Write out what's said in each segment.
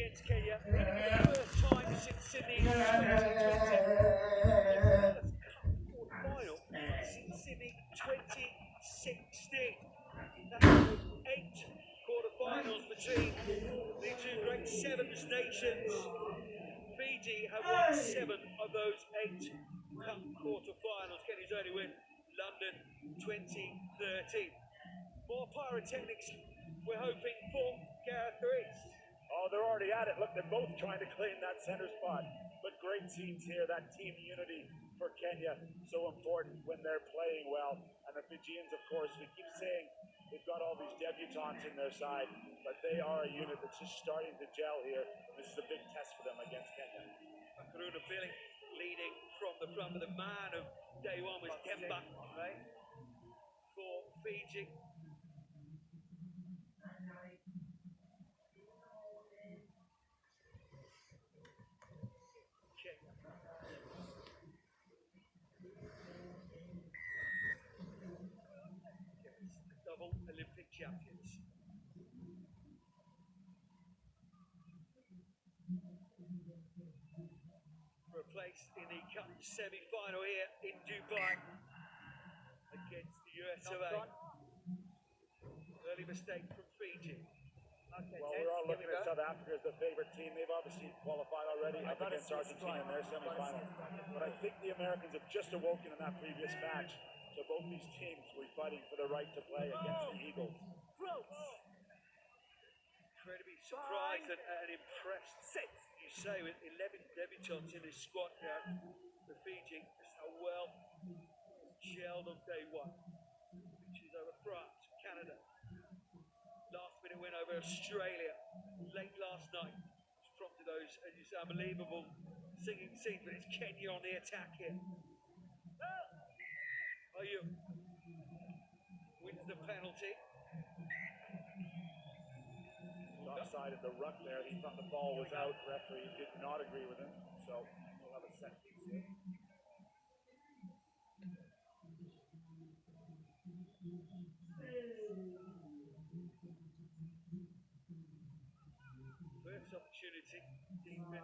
against Kenya. For the first time since Sydney 2020. Final since Sydney 2016. That's 8 quarterfinals between the two great Sevens nations. Fiji have won 7 of those 8 cup quarterfinals. Kenya's only win London 2013. More pyrotechnics we're hoping for Gareth Rees. Oh, they're already at it. Look, they're both trying to claim that center spot. But great scenes here, that team unity for Kenya, so important when they're playing well. And the Fijians, of course, we keep saying they've got all these debutantes in their side, but they are a unit that's just starting to gel here. This is a big test for them against Kenya. Karuna feeling leading from the front, but the man of day one was Kemba, right? For Fiji. Double Olympic champions. For a place in the Cup semi-final here in Dubai against the US of A. Early mistake from Fiji. Well, we're all looking at South Africa as the favorite team. They've obviously qualified already up against Argentina in their semi-final. But I think the Americans have just awoken in that previous match. So both these teams will be fighting for the right to play against the Eagles. Incredibly surprised and impressed, you say, with 11 debutants in this squad now for Fiji. Just how well gelled on day one. Which is over France, Canada. Last minute win over Australia late last night. Which prompted those, as you say, unbelievable singing scenes, but it's Kenya on the attack here. Are you? Wins the penalty. Offside at the ruck there. He thought the ball was out. Referee did not agree with him. So we'll have a set piece here. First opportunity, deep in.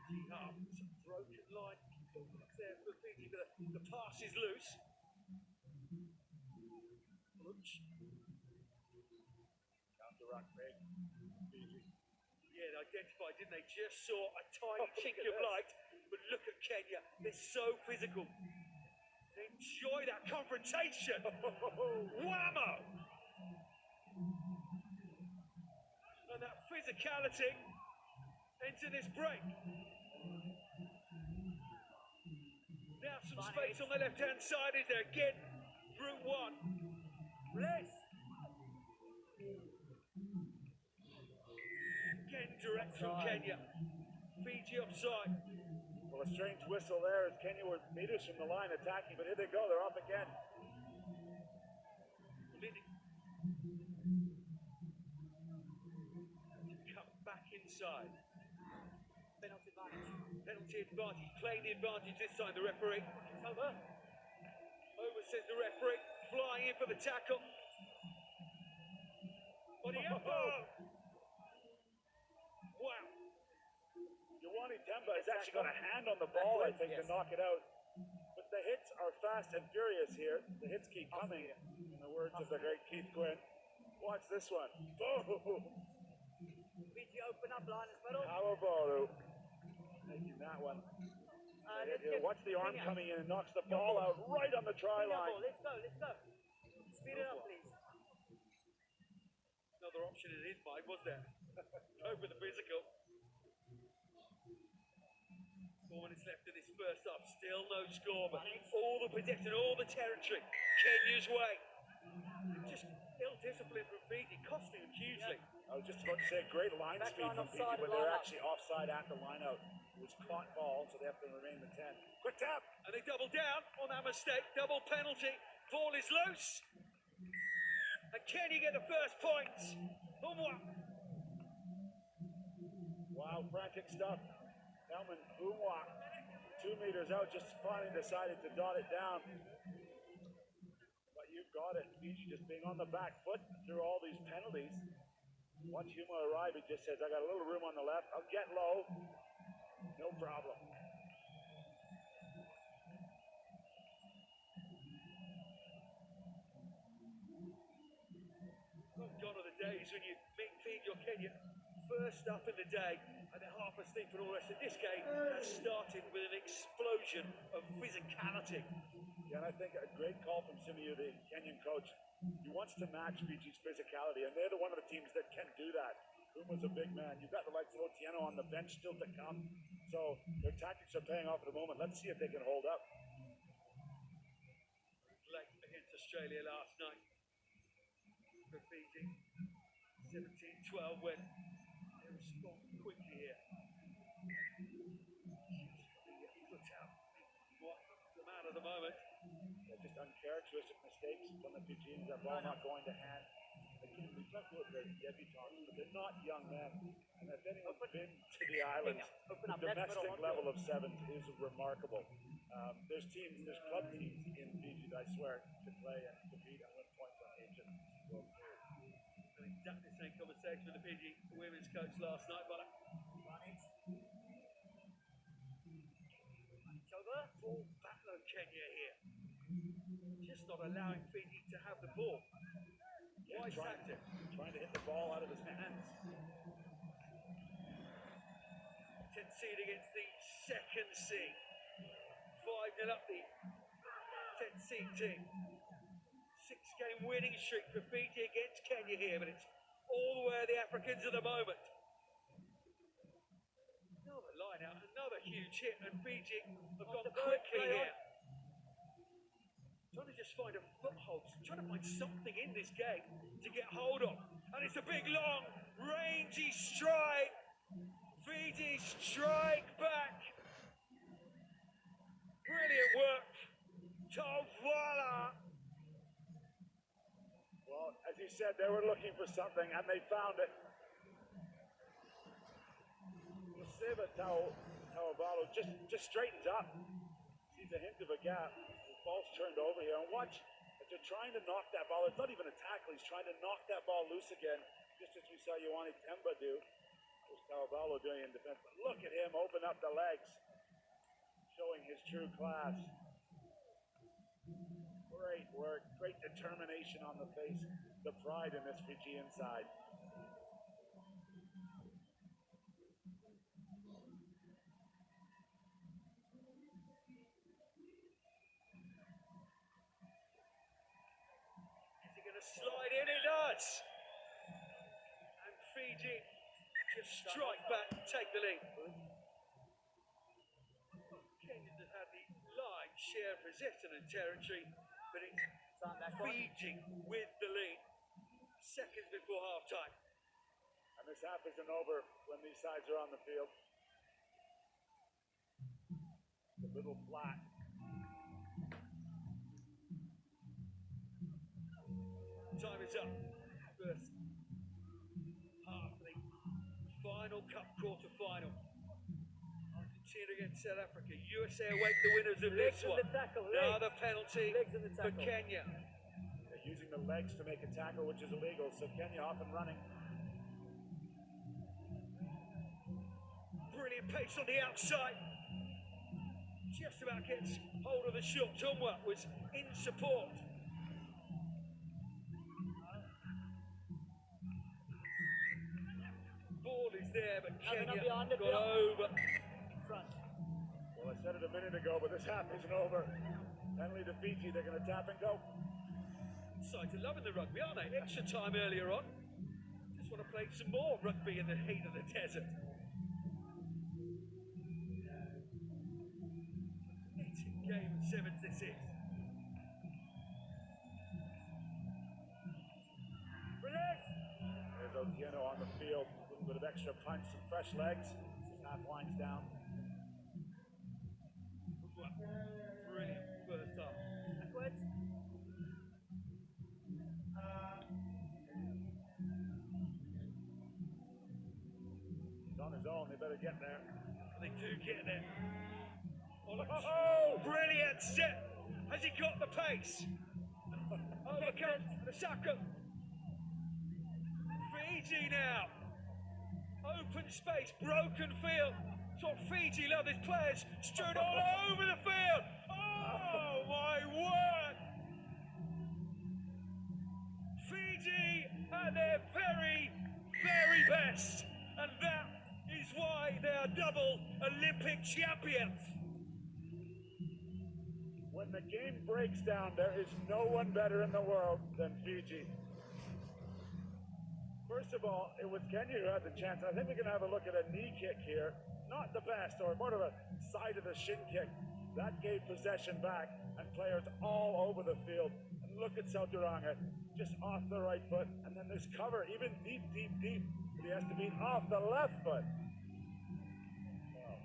It's a broken line there for Fiji, but the pass is loose. Counter-ruck big. Fiji. Yeah, they identified, didn't they? Just saw a tiny chink of light, but look at Kenya. They're so physical. They enjoy that confrontation. Whammo! And that physicality into this break. Now some space on the left-hand side, is there again? Route 1. Bliss! Again direct from Kenya. Fiji offside. Well, a strange whistle there as Kenya were meters from the line attacking, but here they go, they're up again. Cut back inside. Penalty advantage. Penalty advantage. Playing the advantage this time, the referee. Over. Over, says the referee. Flying in for the tackle. Body up. Wow. Yawani Temba has actually got a hand on the ball, I think, to knock it out. But the hits are fast and furious here. The hits keep coming, in the words of the great Keith Quinn. Watch this one. Boom! Fiji open up, line is middle. Kawabaru. Making that one. Watch the arm coming in and knocks the ball out right on the try line. Let's go. Speed it up, please. Another option in his mind, was there? Go for the physical. 4 minutes left in this first half. Still no score, but all the possession, all the territory Kenya's way. Just ill-discipline from Fiji, costing them hugely. I was just about to say great line speed from Fiji, but they're actually offside at the line out. It was caught ball, so they have to remain the 10. Quick tap! And they double down on that mistake. Double penalty. Ball is loose. And can you get the first point? Wow, frantic stuff. Elman Umwa, 2 meters out, just finally decided to dot it down. But you've got it. Fiji just being on the back foot through all these penalties. Once Huma arrived, he just says, I got a little room on the left. I'll get low. No problem. Gone are the days when you feed your Kenya first up in the day and then half asleep for all the rest of this game has started with an explosion of physicality. Yeah, and I think a great call from Simiyu, the Kenyan coach. He wants to match Fiji's physicality, and they're one of the teams that can do that. Huma's a big man. You've got the likes of Otieno on the bench still to come. So their tactics are paying off at the moment. Let's see if they can hold up. Late against Australia last night for Fiji. 17-12 when they respond quickly here. Foot out. What them out of the moment. They're just uncharacteristic mistakes from the Fijians. That ball not going to hand. Again, we talked about the debutantes, but they're not young men. And if anyone's been to the islands, the domestic level of sevens is remarkable. There's teams, there's club teams in Fiji that I swear to play and compete and win points on Asian World Tour. Exactly the same conversation with the Fiji women's coach last night, but full backload Kenya here. Just not allowing Fiji to have the ball. Why sacked it? Trying to hit the ball out of his hands. 10 seed against the second seed. 5-0 up the 10 seed team. 6-game winning streak for Fiji against Kenya here, but it's all the way the Africans at the moment. Another line out, another huge hit, and Fiji have gone quickly here. Trying to just find a foothold, trying to find something in this game to get hold of. And it's a big, long, rangy strike. Fiji strike back. Brilliant work. Tawala. Well, as you said, they were looking for something, and they found it. Seba Tawavalo just straightens up. Sees a hint of a gap. Ball's turned over here, and watch, if they're trying to knock that ball, it's not even a tackle, he's trying to knock that ball loose again, just as we saw Ioane Temba do. That was Talavalo doing in defense, but look at him open up the legs, showing his true class. Great work, great determination on the face, the pride in this Fijian side. Slide in, it does. And Fiji just strike back and take the lead. Kenyans have had the lion's share of possession and territory, but it's Fiji with the lead. Seconds before half-time. And this half isn't over when these sides are on the field. It's a little flat. Time is up. First half of the final Cup quarter-final. Argentina against South Africa. USA await the winners of this one. Now the penalty for Kenya. They're using the legs to make a tackle, which is illegal, so Kenya off and running. Brilliant pace on the outside. Just about gets hold of the shot. Tumwa was in support. Ball is there, but Kenya got over. Well, I said it a minute ago, but this half isn't over. Penalty to Fiji, they're going to tap and go. Sides are loving the rugby, aren't they? Extra time earlier on. Just want to play some more rugby in the heat of the desert. Knitting game of sevens this is. There's Otieno on the field. A little bit of extra punch, some fresh legs. Half winds down. Brilliant first half. Backwards. He's on his own, they better get there. They do get there. Oh, brilliant set. Has he got the pace? Oh, look at the Saka. Fiji now. Open space, broken field. It's what Fiji love, his players strewn all over the field. Oh my word! Fiji at their very, very best. And that is why they are double Olympic champions. When the game breaks down, there is no one better in the world than Fiji. First of all, it was Kenya who had the chance. I think we can have a look at a knee kick here. Not the best, or more of a side of the shin kick. That gave possession back, and players all over the field. And look at Saudaranga, just off the right foot. And then this cover, even deep, deep, deep. He has to be off the left foot. Well,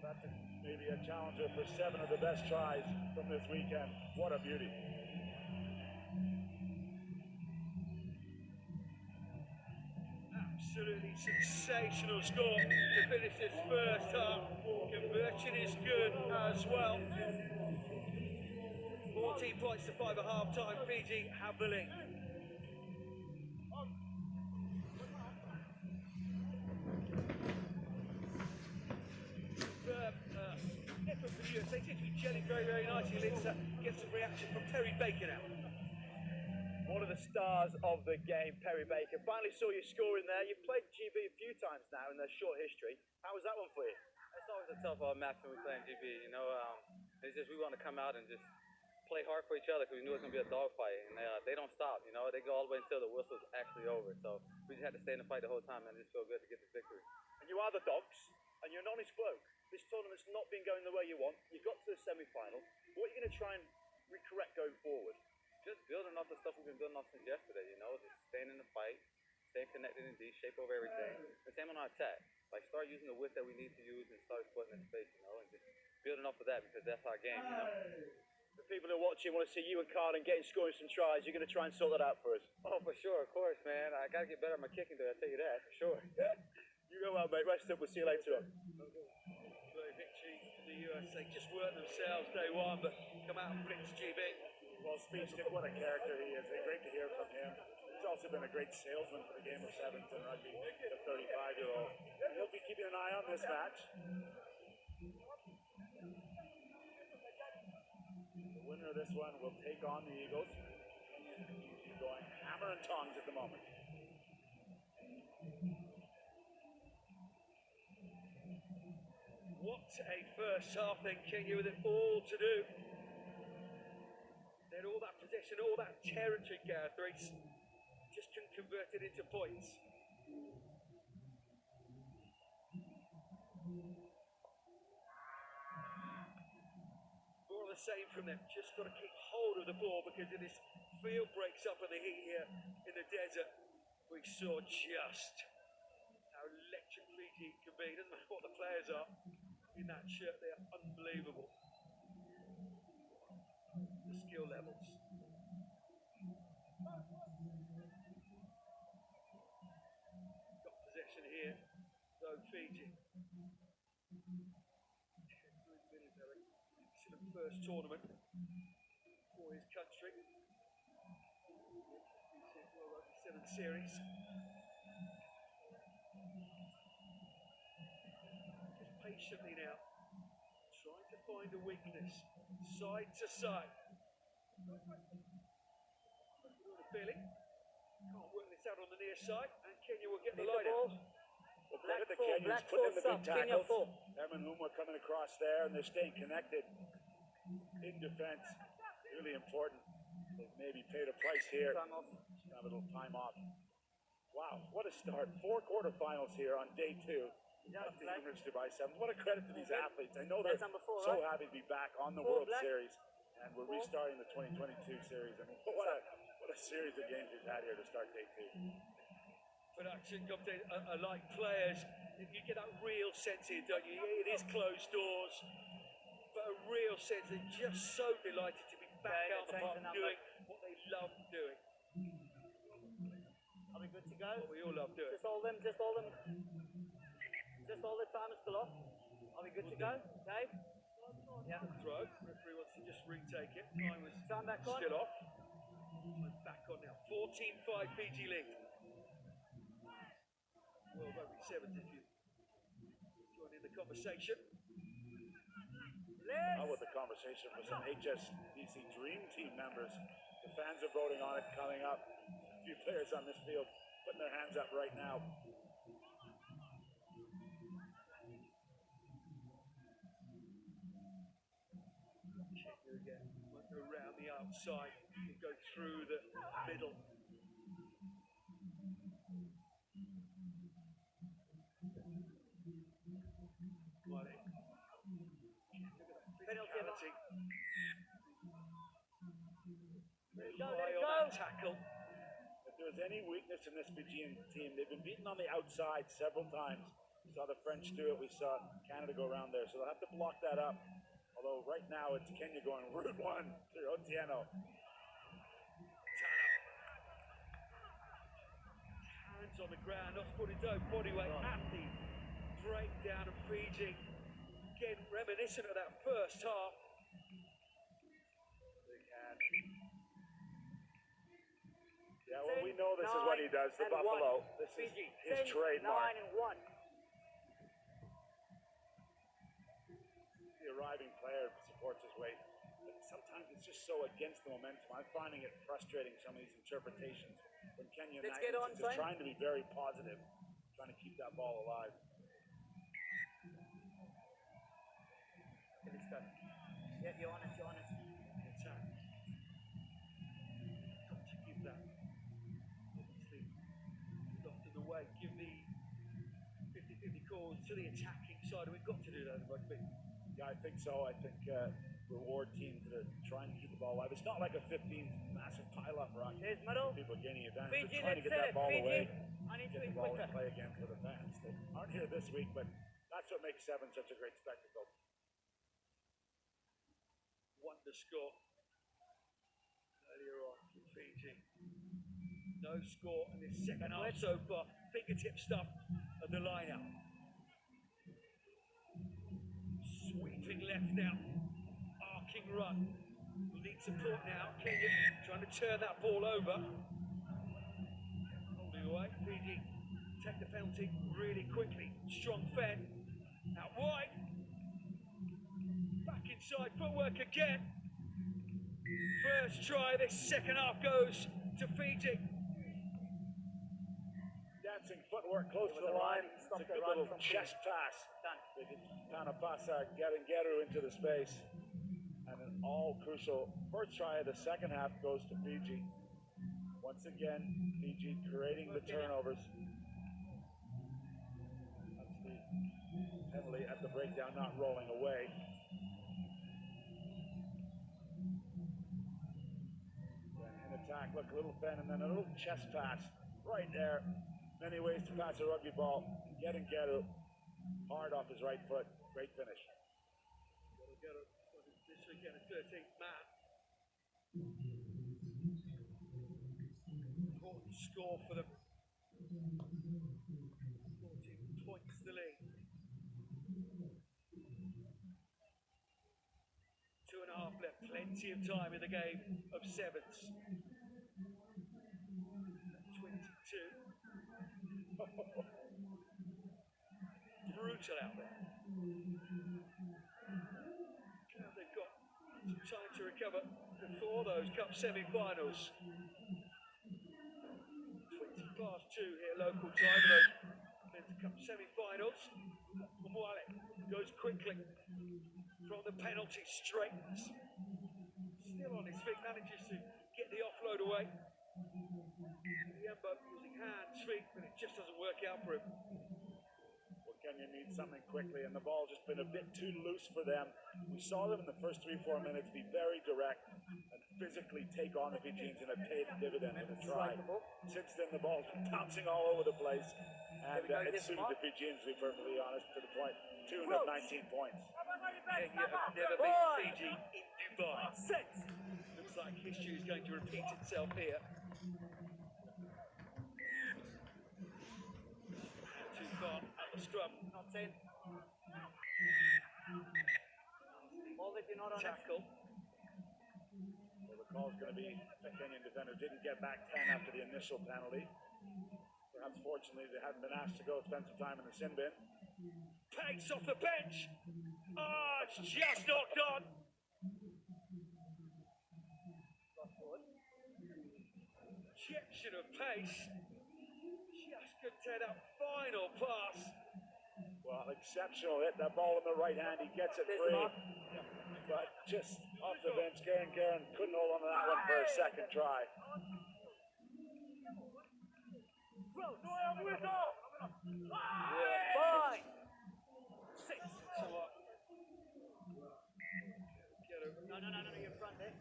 that's maybe a challenger for 7 of the best tries from this weekend. What a beauty. Absolutely sensational score to finish this first half. Conversion is good as well. 14 points to 5 at half time. Fiji have the lead. Effort for the USA seems to be gelling very, very nicely. Let's get some reaction from Perry Baker now. One of the stars of the game, Perry Baker. Finally saw you scoring there. You've played GB a few times now in their short history. How was that one for you? It's always a tough match when we play in GB. You know, it's just we want to come out and just play hard for each other because we knew it was going to be a dogfight. And they don't stop, you know. They go all the way until the whistle's actually over. So we just had to stay in the fight the whole time, and it just felt good to get the victory. And you are the Dogs, and you're an honest bloke. This tournament's not been going the way you want. You got to the semi-final. What are you going to try and correct going forward? Just building off the stuff we've been building off since yesterday, you know, just staying in the fight, staying connected in D, shape over everything. The same on our attack. Like, start using the width that we need to use and start putting in space, you know, and just building off of that because that's our game, you know. The people who are watching want to see you and Carlin getting scoring some tries. You're going to try and sort that out for us. Oh, for sure, of course, man. I got to get better at my kicking, though, I'll tell you that, for sure. You go well, mate. Rest up. We'll see you later on. Victory for the USA. Just worked themselves day one, but come out and blitz GB. Well, Speechstick, what a character he is. Great to hear from him. He's also been a great salesman for the game of sevens in rugby, the 35-year-old. He'll be keeping an eye on this match. The winner of this one will take on the Eagles. Going hammer and tongs at the moment. What a first half then, Kenya, with it all to do. They had all that possession, all that territory, Gareth Rees. Just couldn't convert it into points. More of the same from them. Just got to keep hold of the ball because if this field breaks up in the heat here in the desert, we saw just how electric Fiji can be. Doesn't matter what the players are in that shirt, they are unbelievable. The skill levels. Got possession here, though Fiji. Excellent first tournament for his country. 7 series. Just patiently now, trying to find a weakness, side to side. Feeling. Can't work this out on the near side, and Kenya will get the line out. Well, look at the Kenyans putting in the big tackles. Herman Humwa coming across there, and they're staying connected in defense. Really important. They've maybe paid a price here. Just have a little time off. Wow, what a start. 4 quarterfinals here on day 2 of the English Dubai Sevens. What a credit to these athletes. I know they're so happy to be back on the World Series, and we're restarting the 2022 series. I mean, what a series of games we've had here to start day 2. Production company, like players, you get that real sense here, don't you? It is closed doors, but a real sense they're just so delighted to be back out the park doing what they love doing. Are we good to go? What we all love doing. Just all them. Just all the time is still off. Are we good to go, Dave? Yeah. Throw. Referee wants to just retake it. Time was back on. still off. Back on now. 14-5 Fiji lead. World Rugby Sevens if you join in the conversation. With the conversation with some HSBC Dream Team members. The fans are voting on it coming up. A few players on this field putting their hands up right now. Again, won't go round the outside, will go through the middle. Penalty. There you go. Tackle. If there's any weakness in this Fijian team, they've been beaten on the outside several times. We saw the French do it. We saw Canada go around there. So they'll have to block that up. Although right now it's Kenya going route one to Otieno. Hands on the ground, not put his own body weight at the breakdown of Fiji. Again, reminiscent of that first half. Yeah, well, we know this is what he does, the Buffalo. This is his trademark. 9-1. The arriving player supports his weight. But sometimes it's just so against the momentum. I'm finding it frustrating, some of these interpretations. When Kenya Knight is just trying to be very positive, trying to keep that ball alive. Yeah, you're on it. Attack. Got to give that. Obviously, lost in the way. Give the 50-50 calls to the attacking side. We've got to do that in rugby. Yeah, I think so. I think reward teams that are trying to keep the ball alive. It's not like a 15 massive pile-up rock. There's middle. People gaining advantage. Fiji, They're trying to get that ball Fiji. away. I need Get to the be ball in quicker. play again for the fans. They aren't here this week, but that's what makes Seven such a great spectacle. Wonder score earlier on for Fiji. No score in this second half so far. Fingertip stuff at the line-out. Sweeping left now. Arcing run. Lead support now. Kenya trying to turn that ball over. Holding away. Fiji take the penalty really quickly. Strong fend. Out wide. Back inside. Footwork again. First try this second half goes to Fiji. Dancing footwork close to the line. It's a good little chest pass. They can kind of pass Geru into the space. And an all crucial first try of the second half goes to Fiji. Once again, Fiji creating the turnovers. That's the penalty at the breakdown, not rolling away. In attack, look, a little bend and then a little chest pass right there. Many ways to pass a rugby ball. Getting Geru hard off his right foot. Great finish. This weekend, a 13th man. Important score for them. 14 points the lead. 2.5 left. Plenty of time in the game of sevens. 22. Brutal out there. Now they've got some time to recover before those cup semi-finals. 20 past 2 here, local time, those men's cup semi-finals. Mwale goes quickly from the penalty straight. Still on his feet, manages to get the offload away. Yembo using hands, feet, but it just doesn't work out for him. Kenya needs something quickly, and the ball's just been a bit too loose for them. We saw them in the first 3-4 minutes be very direct and physically take on the Fijians, and it paid a dividend in a try. Since then, the ball's been bouncing all over the place, and it suited the Fijians, to be perfectly honest, to the point. 2 of 19 points. Kenya have never beat Fiji in Dubai. Looks like history is going to repeat itself here. Too far at the scrum. Not seen. Ball if you're not on Tackle. Well, the call's going to be the Kenyan defender didn't get back 10 after the initial penalty. Unfortunately, they haven't been asked to go spend some time in the sin bin. Pace off the bench. Oh, it's just knocked on. Injection of pace. Just couldn't take that final pass. Well, exceptional hit. That ball in the right hand. He gets it free. But just off the bench, Garen couldn't hold on to that one for a second try. Fine. Six. So what? Get him. No, you're front there.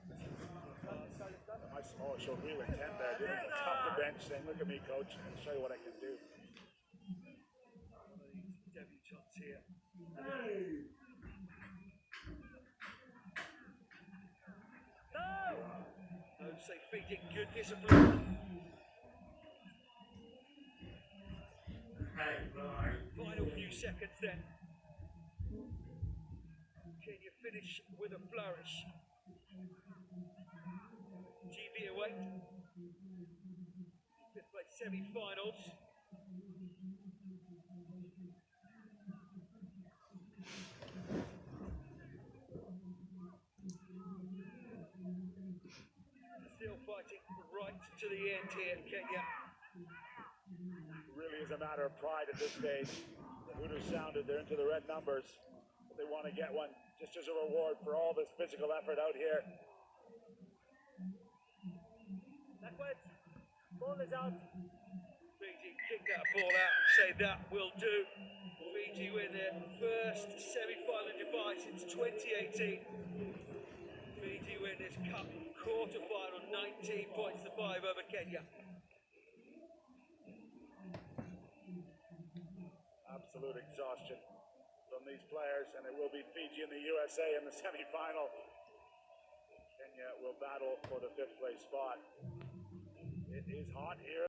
Nice. Oh, it showed real intent there. Didn't it? Off the bench saying, look at me, coach. I'll show you what I can do. Debutants here. No, say Fiji, good discipline. Final few seconds then. Can you finish with a flourish? GB away. Fifth place semi-finals. Still fighting right to the end here, Kenya. It really is a matter of pride at this stage. The Hooters sounded. They're into the red numbers. But they want to get one just as a reward for all this physical effort out here. Backwards. Ball is out. Fiji kick that ball out and say that will do. Fiji win their first semi-final device since 2018. Fiji win this cup quarter-final 19 points to 5 over Kenya. Absolute exhaustion from these players, and it will be Fiji and the USA in the semi-final. Kenya will battle for the 5th place spot. It is hot here.